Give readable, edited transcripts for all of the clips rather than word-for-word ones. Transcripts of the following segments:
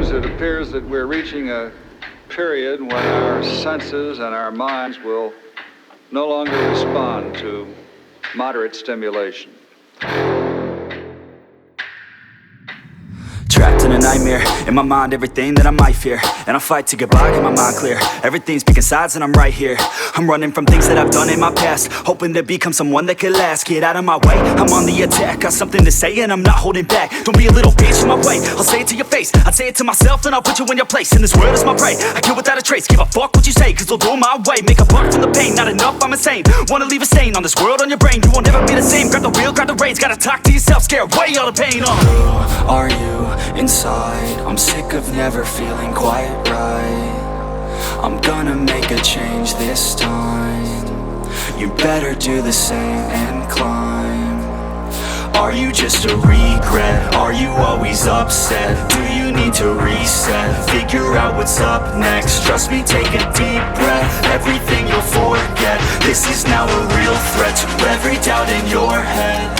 news, it appears that we're reaching a period when our senses and our minds will no longer respond to moderate stimulation. Trapped in a nightmare, in my mind everything that I might fear. And I fight to get by, get my mind clear. Everything's picking sides and I'm right here. I'm running from things that I've done in my past, hoping to become someone that could last. Get out of my way, I'm on the attack. Got something to say and I'm not holding back. Don't be a little bitch in my way, I'll say it to your face. I'd say it to myself, then I'll put you in your place. And this world is my prey, I kill without a trace. Give a fuck what you say, cause they'll do my way. Make a buck from the pain, not enough, I'm insane. Wanna leave a stain on this world, on your brain. You won't ever be the same, grab the wheel, grab the reins. Gotta talk to yourself, scare away all the pain. Who are you inside? I'm sick of never feeling quite right. I'm gonna make a change this time. You better do the same and climb. Are you just a regret? Are you always upset? Do you need to reset? Figure out what's up next. Trust me, take a deep breath. Everything you'll forget. This is now a real threat to every doubt in your head.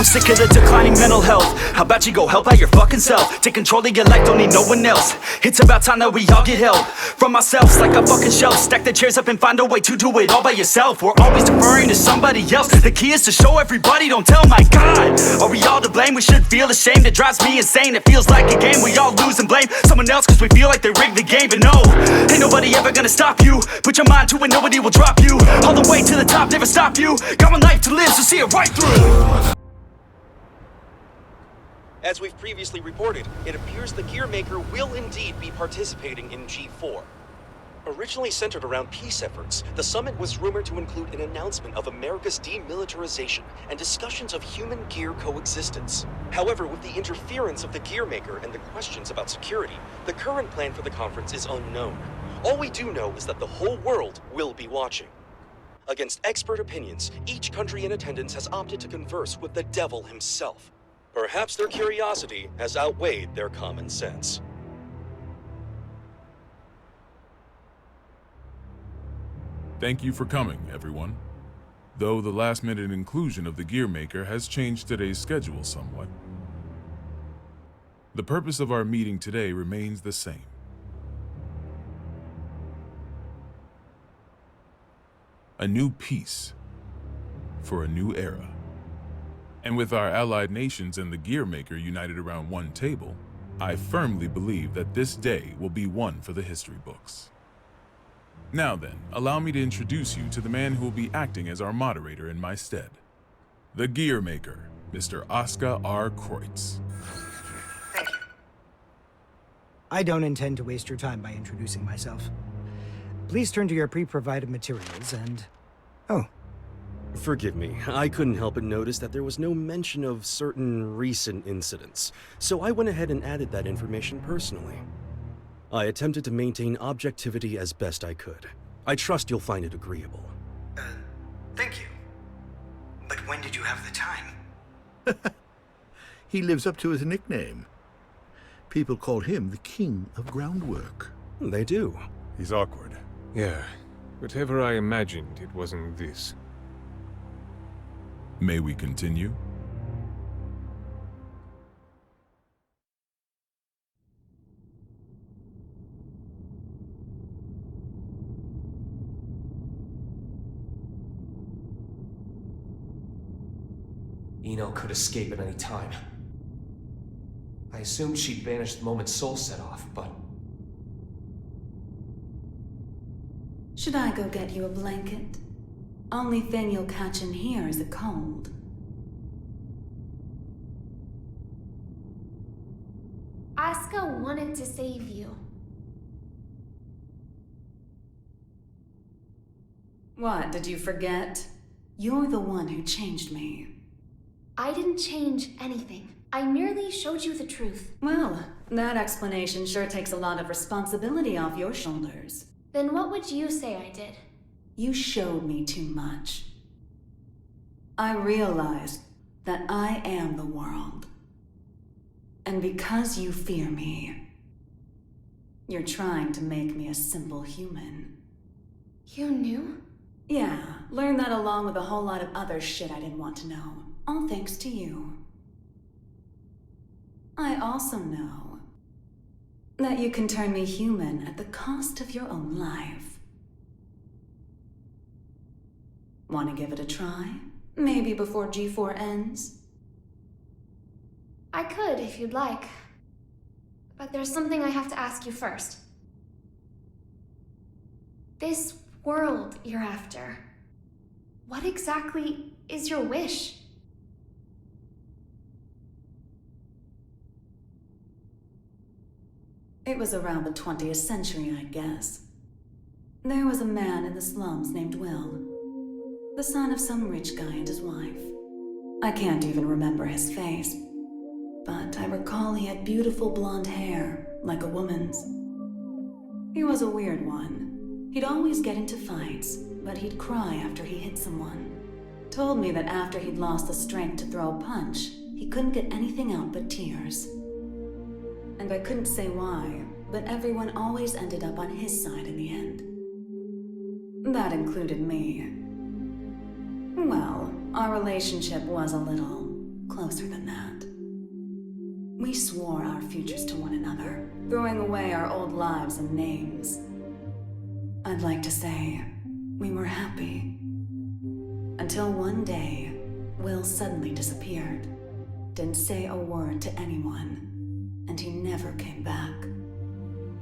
Sick of the declining mental health. How about you go help out your fucking self? Take control of your life, don't need no one else. It's about time that we all get help from ourselves, like a fucking shelf. Stack the chairs up and find a way to do it all by yourself. We're always deferring to somebody else. The key is to show everybody, don't tell. My God, are we all to blame? We should feel ashamed. It drives me insane. It feels like a game. We all lose and blame someone else cause we feel like they rigged the game. But no, ain't nobody ever gonna stop you. Put your mind to it, nobody will drop you. All the way to the top, never stop you. Got one life to live, so see it right through. As we've previously reported, it appears the Gearmaker will indeed be participating in G4. Originally centered around peace efforts, the summit was rumored to include an announcement of America's demilitarization and discussions of human-gear coexistence. However, with the interference of the Gearmaker and the questions about security, the current plan for the conference is unknown. All we do know is that the whole world will be watching. Against expert opinions, each country in attendance has opted to converse with the devil himself. Perhaps their curiosity has outweighed their common sense. Thank you for coming, everyone. Though the last-minute inclusion of the Gearmaker has changed today's schedule somewhat. The purpose of our meeting today remains the same. A new peace for a new era. And with our allied nations and the Gearmaker united around one table, I firmly believe that this day will be one for the history books. Now then, allow me to introduce you to the man who will be acting as our moderator in my stead. The Gearmaker, Mr. Oscar R. Kreutz. Thank you. I don't intend to waste your time by introducing myself. Please turn to your pre-provided materials and... Oh. Forgive me, I couldn't help but notice that there was no mention of certain recent incidents, so I went ahead and added that information personally. I attempted to maintain objectivity as best I could. I trust you'll find it agreeable. Thank you. But when did you have the time? He lives up to his nickname. People call him the King of Groundwork. They do. He's awkward. Yeah, whatever I imagined, it wasn't this. May we continue? Eno could escape at any time. I assumed she'd vanished the moment Soul set off, but... Should I go get you a blanket? Only thing you'll catch in here is a cold. Asuka wanted to save you. What, did you forget? You're the one who changed me. I didn't change anything. I merely showed you the truth. Well, That explanation sure takes a lot of responsibility off your shoulders. Then what would you say I did? You showed me too much. I realized that I am the world. And because you fear me, you're trying to make me a simple human. You knew? Yeah, learned that along with a whole lot of other shit I didn't want to know. All thanks to you. I also know that you can turn me human at the cost of your own life. Want to give it a try? Maybe before G4 ends? I could, if you'd like. But there's something I have to ask you first. This world you're after, what exactly is your wish? It was around the 20th century, I guess. There was a man in the slums named Will, the son of some rich guy and his wife. I can't even remember his face, but I recall he had beautiful blonde hair, like a woman's. He was a weird one. He'd always get into fights, but he'd cry after he hit someone. Told me that after he'd lost the strength to throw a punch, he couldn't get anything out but tears. And I couldn't say why, but everyone always ended up on his side in the end. That included me. Well, our relationship was a little closer than that. We swore our futures to one another, throwing away our old lives and names. I'd like to say we were happy. Until one day, Will suddenly disappeared. Didn't say a word to anyone. And he never came back.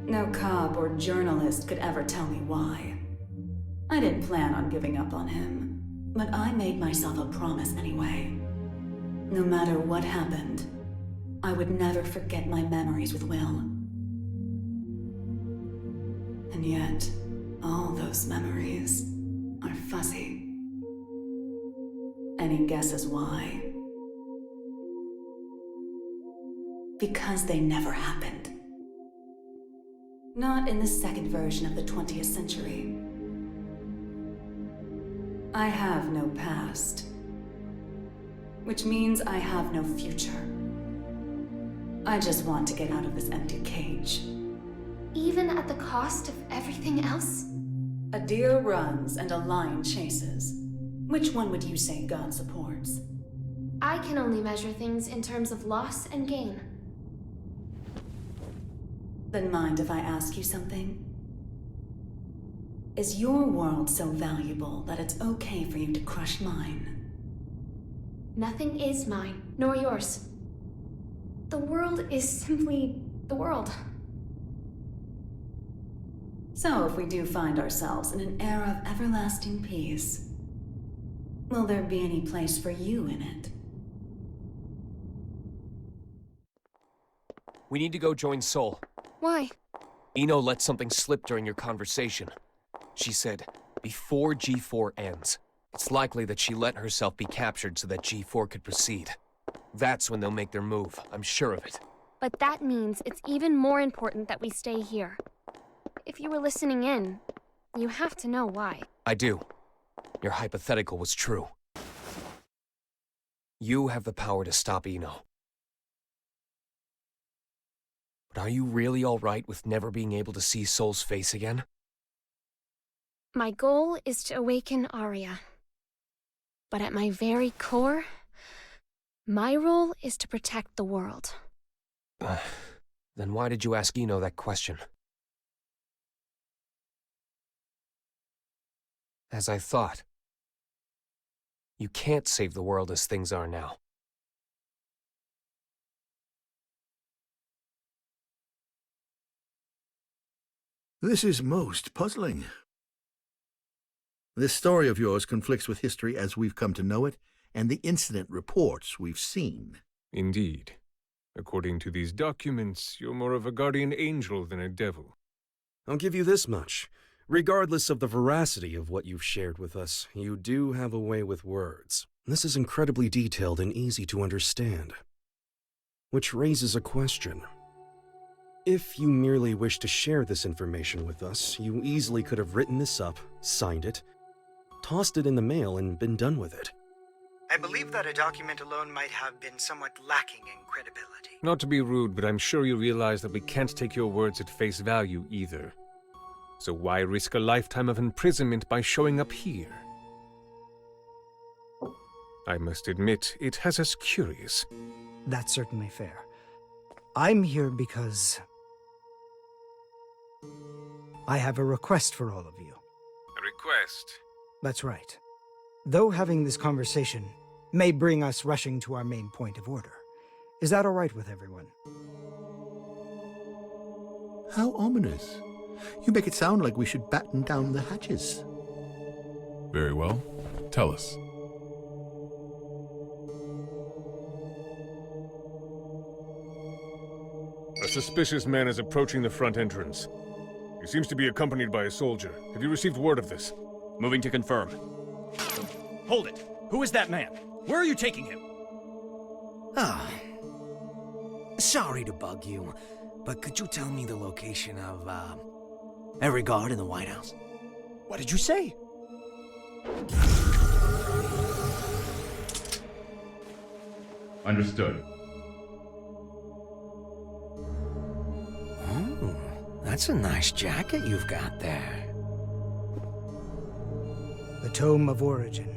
No cop or journalist could ever tell me why. I didn't plan on giving up on him, but I made myself a promise anyway. No matter what happened, I would never forget my memories with Will. And yet, all those memories are fuzzy. Any guesses why? Because they never happened. Not in the second version of the 20th century. I have no past. Which means I have no future. I just want to get out of this empty cage. Even at the cost of everything else? A deer runs and a lion chases. Which one would you say God supports? I can only measure things in terms of loss and gain. Then mind if I ask you something? Is your world so valuable that it's okay for you to crush mine? Nothing is mine, nor yours. The world is simply the world. So if we do find ourselves in an era of everlasting peace, will there be any place for you in it? We need to go join Sol. Why? Eno let something slip during your conversation. She said, before G4 ends. It's likely that she let herself be captured so that G4 could proceed. That's when they'll make their move, I'm sure of it. But that means it's even more important that we stay here. If you were listening in, you have to know why. I do. Your hypothetical was true. You have the power to stop Eno. But are you really alright with never being able to see Sol's face again? My goal is to awaken Arya. But at my very core, my role is to protect the world. Then why did you ask Eno that question? As I thought. You can't save the world as things are now. This is most puzzling. This story of yours conflicts with history as we've come to know it, and the incident reports we've seen. Indeed. According to these documents, you're more of a guardian angel than a devil. I'll give you this much. Regardless of the veracity of what you've shared with us, you do have a way with words. This is incredibly detailed and easy to understand. Which raises a question. If you merely wish to share this information with us, you easily could have written this up, signed it, tossed it in the mail, and been done with it. I believe that a document alone might have been somewhat lacking in credibility. Not to be rude, but I'm sure you realize that we can't take your words at face value either. So why risk a lifetime of imprisonment by showing up here? I must admit, it has us curious. That's certainly fair. I'm here because I have a request for all of you. A request? That's right. Though having this conversation may bring us rushing to our main point of order, is that all right with everyone? How ominous. You make it sound like we should batten down the hatches. Very well. Tell us. A suspicious man is approaching the front entrance. He seems to be accompanied by a soldier. Have you received word of this? Moving to confirm. Hold it! Who is that man? Where are you taking him? Ah. Sorry to bug you, but could you tell me the location of, every guard in the White House? What did you say? Understood. Oh, that's a nice jacket you've got there. The Tome of Origin.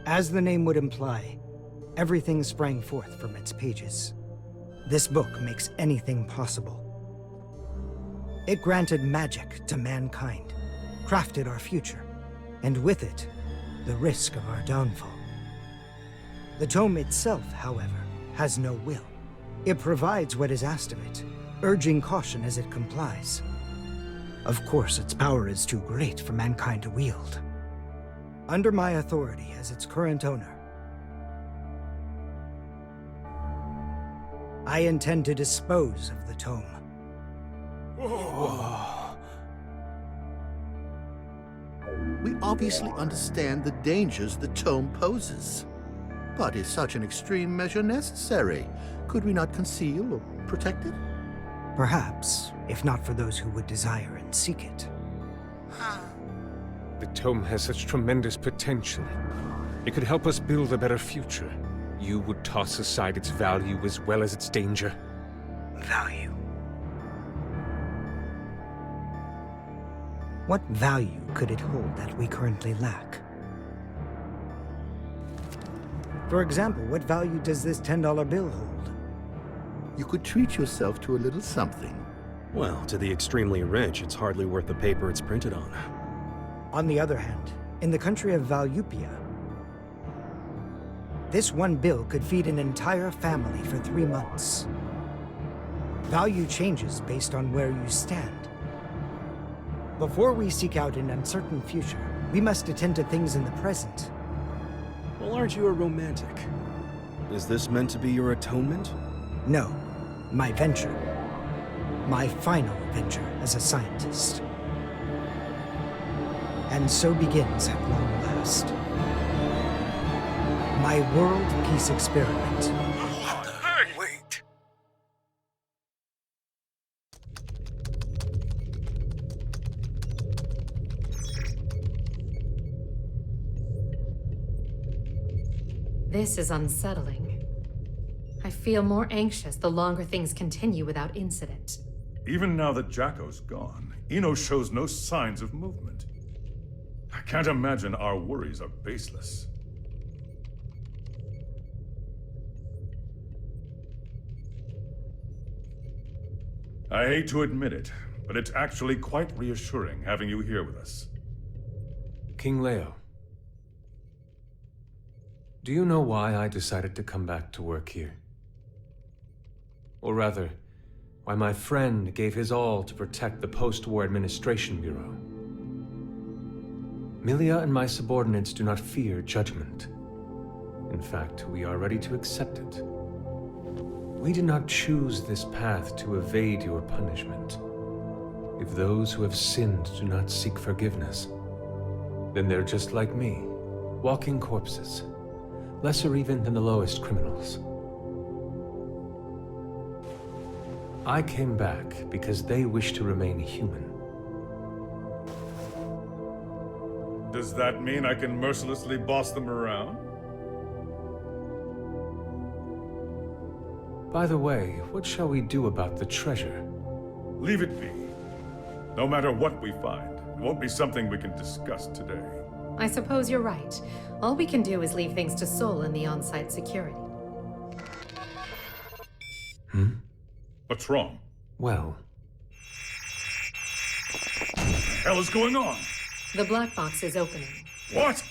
As the name would imply, everything sprang forth from its pages. This book makes anything possible. It granted magic to mankind, crafted our future, and with it, the risk of our downfall. The tome itself, however, has no will. It provides what is asked of it, urging caution as it complies. Of course, its power is too great for mankind to wield. Under my authority as its current owner, I intend to dispose of the tome. Whoa. We obviously understand the dangers the tome poses. But is such an extreme measure necessary? Could we not conceal or protect it? Perhaps, if not for those who would desire and seek it. The tome has such tremendous potential. It could help us build a better future. You would toss aside its value as well as its danger. Value. What value could it hold that we currently lack? For example, what value does this $10 bill hold? You could treat yourself to a little something. Well, to the extremely rich, it's hardly worth the paper it's printed on. On the other hand, in the country of Valyupia, this one bill could feed an entire family for 3 months. Value changes based on where you stand. Before we seek out an uncertain future, we must attend to things in the present. Well, aren't you a romantic? Is this meant to be your atonement? No, my venture. My final venture as a scientist. And so begins at long last. My world peace experiment. Hey, wait! This is unsettling. I feel more anxious the longer things continue without incident. Even now that Jacko's gone, Eno shows no signs of movement. I can't imagine our worries are baseless. I hate to admit it, but it's actually quite reassuring having you here with us. King Leo, do you know why I decided to come back to work here? Or rather, why my friend gave his all to protect the Post-War Administration Bureau? Milia and my subordinates do not fear judgment. In fact, we are ready to accept it. We did not choose this path to evade your punishment. If those who have sinned do not seek forgiveness, then they're just like me, walking corpses, lesser even than the lowest criminals. I came back because they wish to remain human. Does that mean I can mercilessly boss them around? By the way, what shall we do about the treasure? Leave it be. No matter what we find, it won't be something we can discuss today. I suppose you're right. All we can do is leave things to Sol and the on-site security. What's wrong? Well, What the hell is going on? The black box is opening. What?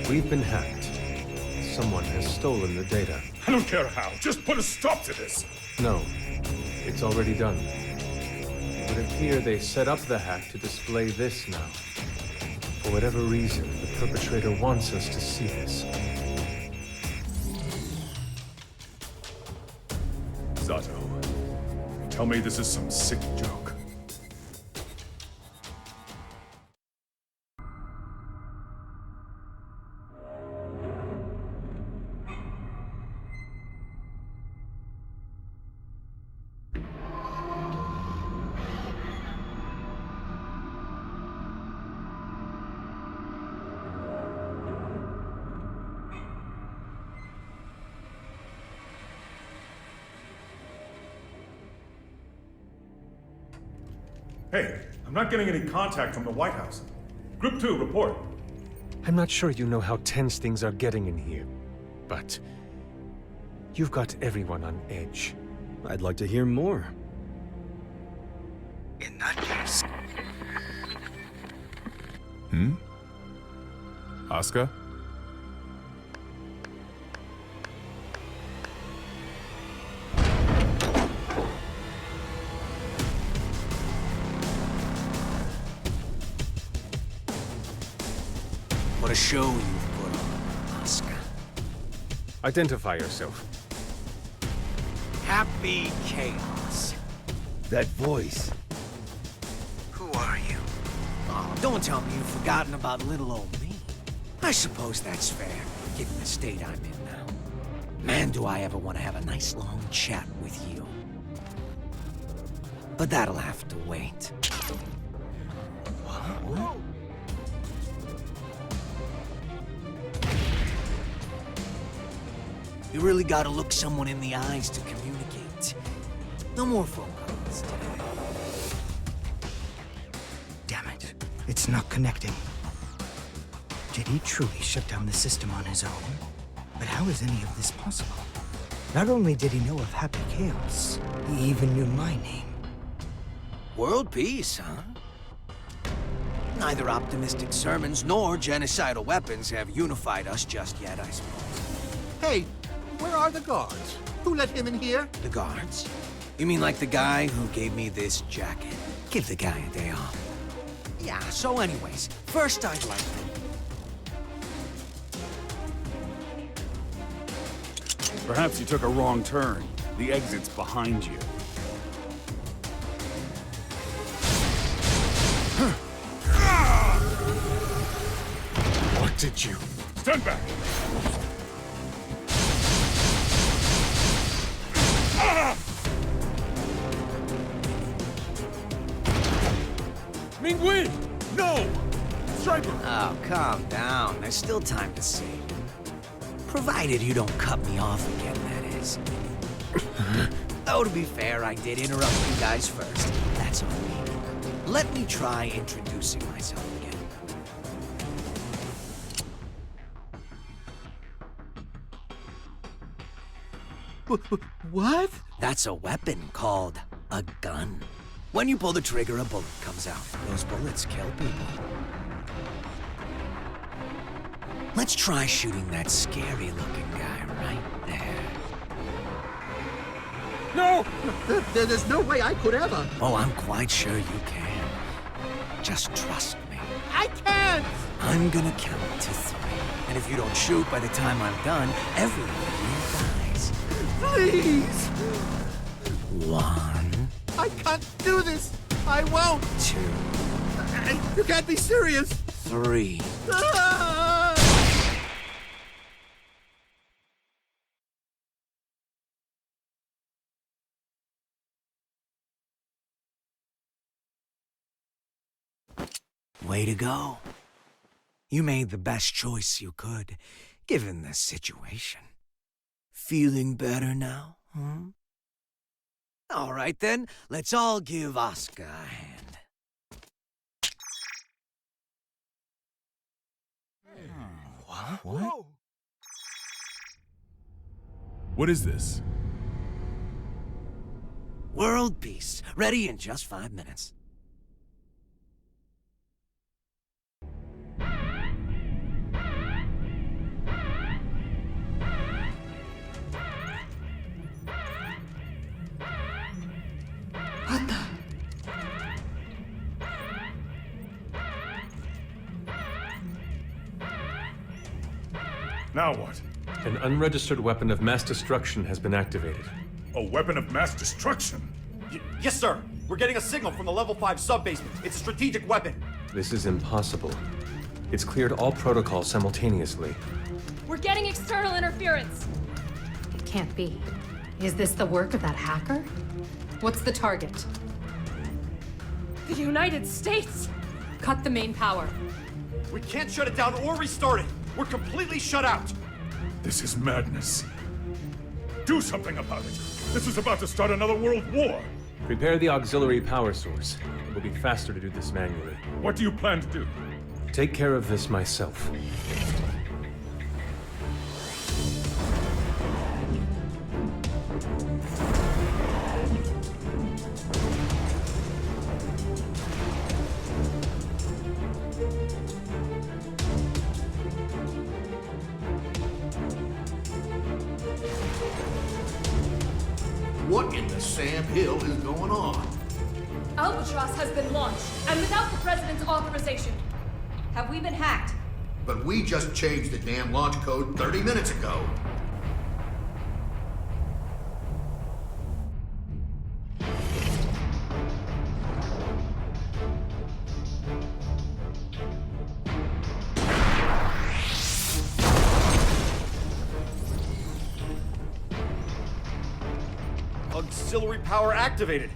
we've been hacked. Someone has stolen the data. I don't care how. Just put a stop to this. No, it's already done. It would appear they set up the hack to display this now. For whatever reason, the perpetrator wants us to see this. Zato, tell me this is some sick joke. Hey, I'm not getting any contact from the White House. Group 2, report. I'm not sure you know how tense things are getting in here, but you've got everyone on edge. I'd like to hear more. In that case... Asuka? What a show you've put on, Asuka. Identify yourself. Happy Chaos. That voice. Who are you? Oh, don't tell me you've forgotten about little old me. I suppose that's fair, given the state I'm in now. Man, do I ever want to have a nice long chat with you. But that'll have to wait. What? You really gotta look someone in the eyes to communicate. No more phone calls today. Damn it. It's not connecting. Did he truly shut down the system on his own? But how is any of this possible? Not only did he know of Happy Chaos, he even knew my name. World peace, huh? Neither optimistic sermons nor genocidal weapons have unified us just yet, I suppose. Hey, where are the guards? Who let him in here? The guards? You mean like the guy who gave me this jacket? Give the guy a day off. Yeah, so anyways, first I'd like to... Perhaps you took a wrong turn. The exit's behind you. What did you... Stand back! Ming-Wen! No! Striper! Oh, calm down. There's still time to save. Provided you don't cut me off again, that is. Though to be fair, I did interrupt you guys first. That's on me. Let me try introducing myself again. What? That's a weapon called a gun. When you pull the trigger, a bullet comes out. Those bullets kill people. Let's try shooting that scary-looking guy right there. No! There's no way I could ever. Oh, I'm quite sure you can. Just trust me. I can't! I'm gonna count to 3. And if you don't shoot by the time I'm done, everyone here dies. Please! 1. I can't do this! I won't! 2. You can't be serious! 3. Ah! Way to go. You made the best choice you could, given the situation. Feeling better now, huh? All right then, let's all give Oscar a hand. What? What is this? World peace, ready in just 5 minutes. What the? Now what? An unregistered weapon of mass destruction has been activated. A weapon of mass destruction? Yes, sir. We're getting a signal from the level 5 sub-basement. It's a strategic weapon. This is impossible. It's cleared all protocols simultaneously. We're getting external interference. It can't be. Is this the work of that hacker? What's the target? The United States! Cut the main power. We can't shut it down or restart it. We're completely shut out. This is madness. Do something about it. This is about to start another world war. Prepare the auxiliary power source. It will be faster to do this manually. What do you plan to do? Take care of this myself. What in the Sam Hill is going on? Albatross has been launched, and without the President's authorization. Have we been hacked? But we just changed the damn launch code 30 minutes ago. Auxiliary power activated.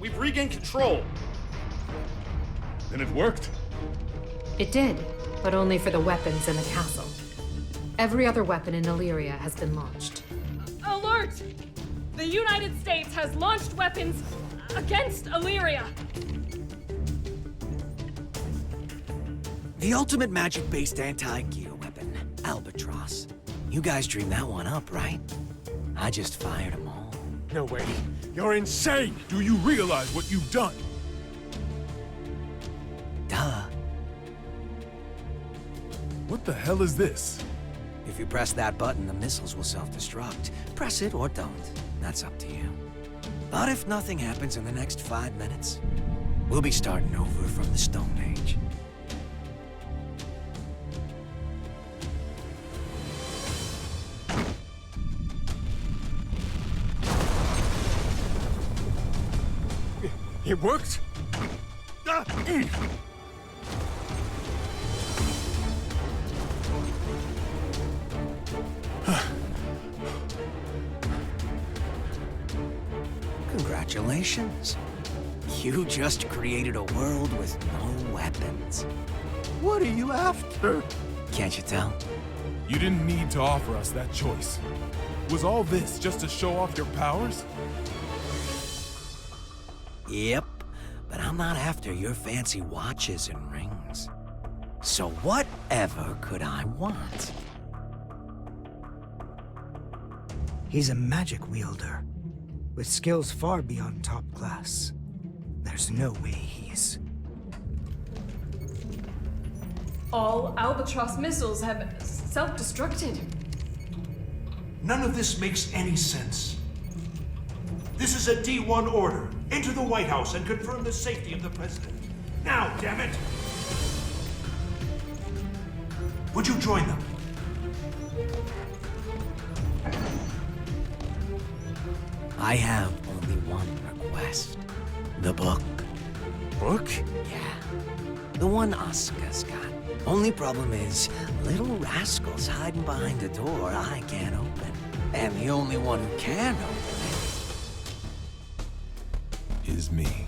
We've regained control. Then it worked? It did, but only for the weapons in the castle. Every other weapon in Illyria has been launched. Alert! The United States has launched weapons against Illyria. The ultimate magic-based anti-gear weapon, Albatross. You guys dreamed that one up, right? I just fired them all. No way. You're insane! Do you realize what you've done? Duh. What the hell is this? If you press that button, the missiles will self-destruct. Press it or don't. That's up to you. But if nothing happens in the next 5 minutes, we'll be starting over from the Stone Age. It worked? Congratulations. You just created a world with no weapons. What are you after? Can't you tell? You didn't need to offer us that choice. Was all this just to show off your powers? Yep, but I'm not after your fancy watches and rings. So whatever could I want? He's a magic wielder, with skills far beyond top class. There's no way he's... All Albatross missiles have self-destructed. None of this makes any sense. This is a D1 order. Enter the White House and confirm the safety of the president. Now, damn it! Would you join them? I have only one request. The book. Book? Yeah. The one Oscar's got. Only problem is, little rascal's hiding behind a door I can't open. And the only one who can open is me.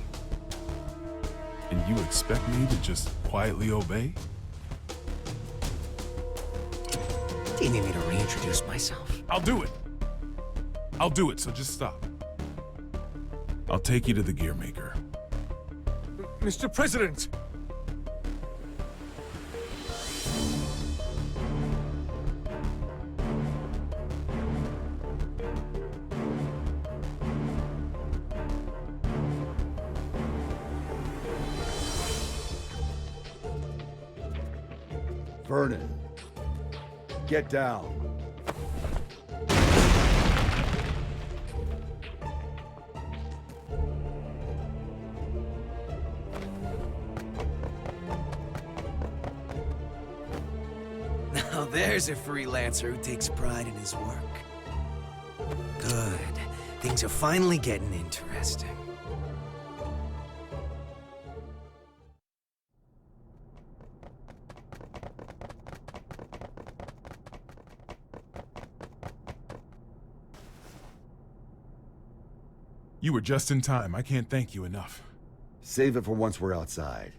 And you expect me to just quietly obey? Do you need me to reintroduce myself? I'll do it. I'll do it, so just stop. I'll take you to the gear maker. Mr. President! Vernon, get down. Now there's a freelancer who takes pride in his work. Good. Things are finally getting interesting. You were just in time. I can't thank you enough. Save it for once we're outside.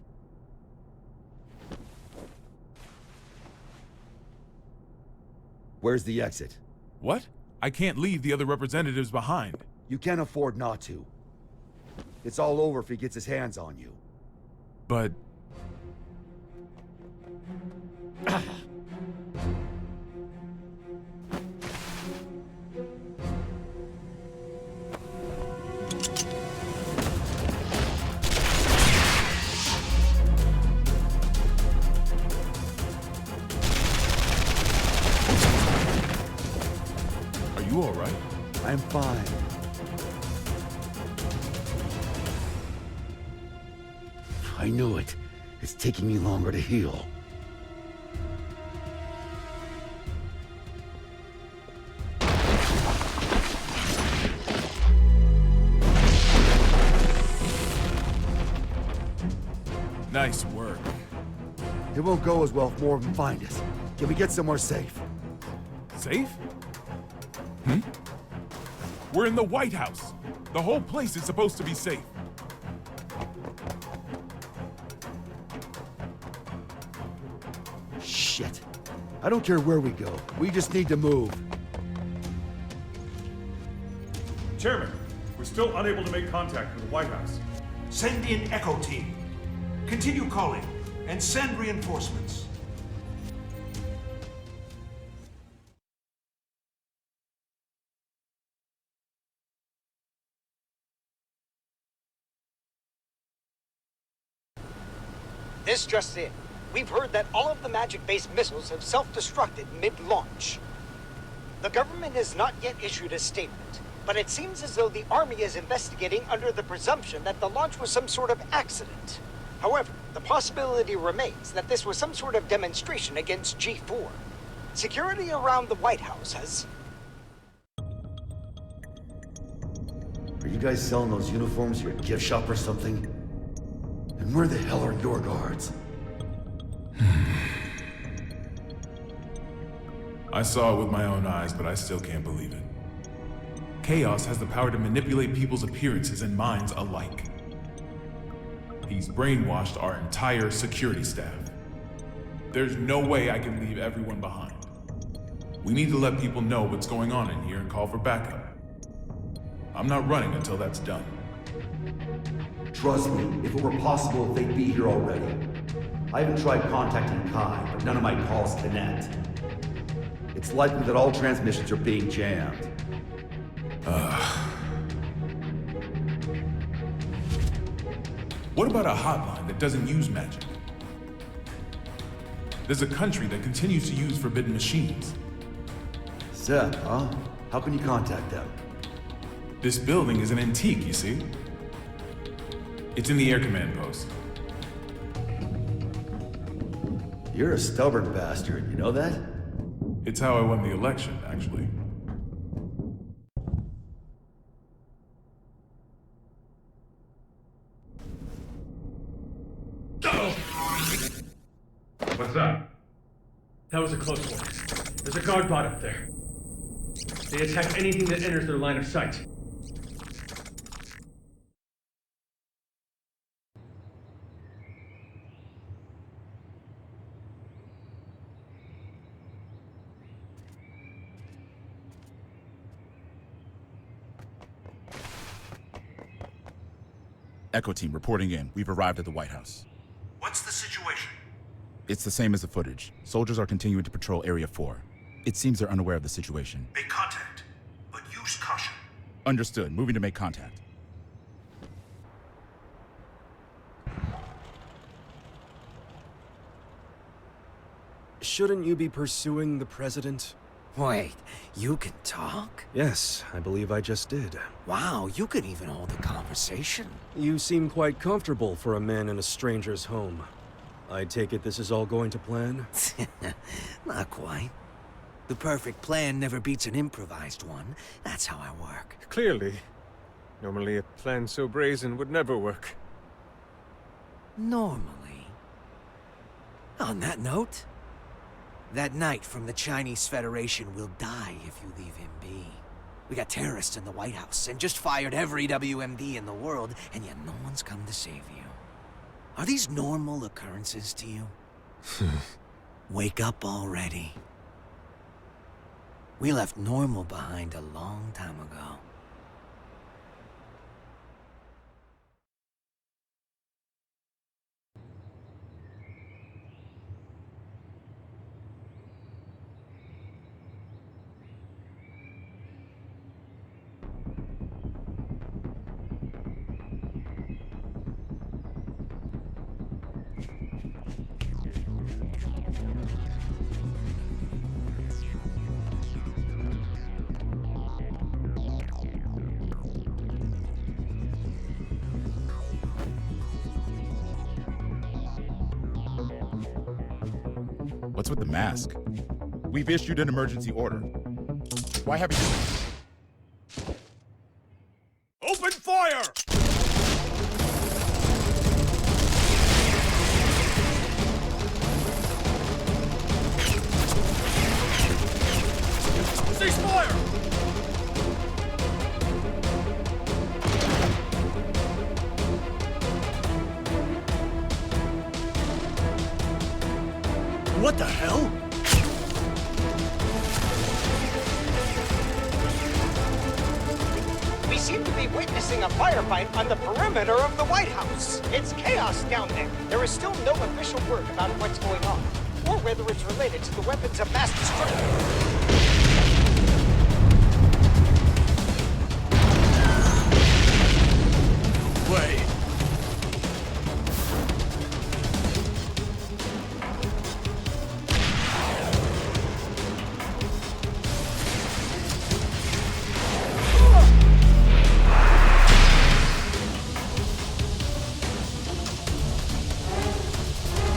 Where's the exit? What? I can't leave the other representatives behind. You can't afford not to. It's all over if he gets his hands on you. But... You all right? I'm fine. I knew it. It's taking me longer to heal. Nice work. It won't go as well if more of them find us. Can we get somewhere safe? Safe? We're in the White House. The whole place is supposed to be safe. Shit. I don't care where we go. We just need to move. Chairman, we're still unable to make contact with the White House. Send in Echo Team. Continue calling and send reinforcements. This just in. We've heard that all of the magic-based missiles have self-destructed mid-launch. The government has not yet issued a statement, but it seems as though the Army is investigating under the presumption that the launch was some sort of accident. However, the possibility remains that this was some sort of demonstration against G4. Security around the White House has... Are you guys selling those uniforms at your gift shop or something? And where the hell are your guards? I saw it with my own eyes, but I still can't believe it. Chaos has the power to manipulate people's appearances and minds alike. He's brainwashed our entire security staff. There's no way I can leave everyone behind. We need to let people know what's going on in here and call for backup. I'm not running until that's done. Trust me, if it were possible, they'd be here already. I haven't tried contacting Kai, but none of my calls connect. It's likely that all transmissions are being jammed. What about a hotline that doesn't use magic? There's a country that continues to use forbidden machines. Zeb, huh? How can you contact them? This building is an antique, you see? It's in the air command post. You're a stubborn bastard, you know that? It's how I won the election, actually. What's up? That was a close one. There's a guard bot up there. They attack anything that enters their line of sight. Echo team reporting in. We've arrived at the White House. What's the situation? It's the same as the footage. Soldiers are continuing to patrol Area 4. It seems they're unaware of the situation. Make contact, but use caution. Understood. Moving to make contact. Shouldn't you be pursuing the president? Wait, you can talk? Yes, I believe I just did. Wow, you could even hold a conversation. You seem quite comfortable for a man in a stranger's home. I take it this is all going to plan? Not quite. The perfect plan never beats an improvised one. That's how I work. Clearly. Normally a plan so brazen would never work. Normally. On that note, that knight from the Chinese Federation will die if you leave him be. We got terrorists in the White House and just fired every WMD in the world, and yet no one's come to save you. Are these normal occurrences to you? Wake up already. We left normal behind a long time ago. What's with the mask? We've issued an emergency order. Why haven't you... Open fire! Cease fire! What the hell? We seem to be witnessing a firefight on the perimeter of the White House. It's chaos down there. There is still no official word about what's going on, or whether it's related to the weapons of mass destruction. Wait.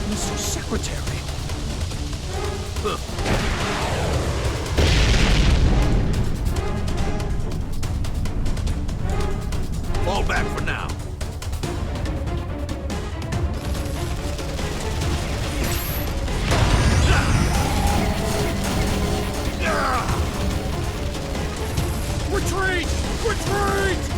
Mr. Secretary. Fall back for now. Retreat! Retreat!